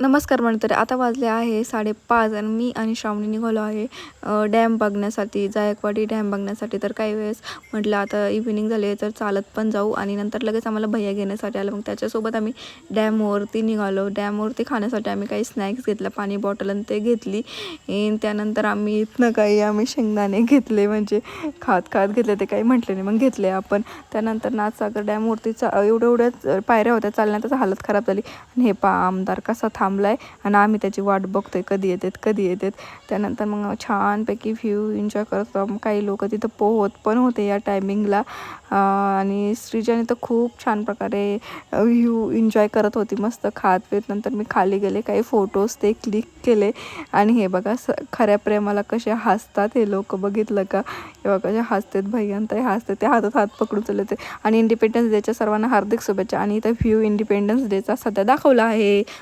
नमस्कार मंडळी, आता वाजले आहे 5:30 आणि मी आणि श्रावणी निघालो आहे डॅम बघण्यासाठी, जायकवाडी डॅम बघण्यासाठी. तर काही वेळेस म्हटलं आता इव्हिनिंग झाली तर चालत पण जाऊ आणि नंतर लगेच आम्हाला भैया घेण्यासाठी आलं. मग त्याच्यासोबत आम्ही डॅमवरती निघालो. डॅमवरती खाण्यासाठी आम्ही काही स्नॅक्स घेतलं, पाणी बॉटल आणि ते घेतली. त्यानंतर आम्ही शेंगदाणे घेतले, म्हणजे खात खात घेतले, ते काही म्हटले नाही, मग घेतले आपण. त्यानंतर नाथसागर डॅमवरती एवढ्या पायऱ्या होत्या, चालण्यातच हालत खराब झाली. आणि हे आमदार कसा थांबलाय आणि आम्ही त्याची वाट बघतोय कधी येतात. त्यानंतर मग छानपैकी व्ह्यू एन्जॉय करत होतो. काही लोक तिथं पोहत पण होते या टायमिंगला. आणि श्रीजाने तर खूप छान प्रकारे व्ह्यू एन्जॉय करत होती, मस्त खात पीत. नंतर मी खाली गेले, काही फोटोज ते क्लिक केले. आणि हे बघा खऱ्या प्रेमाला कसे हसतात हे लोक, बघितलं का? हे बघा कसे हसतात, भैयांताही हसतात, ते हातात हात पकडून चालले ते. आणि इंडिपेंडन्स डेच्या सर्वांना हार्दिक शुभेच्छा. आणि इथं व्ह्यू इंडिपेंडन्स डेचा सध्या दाखवला आहे.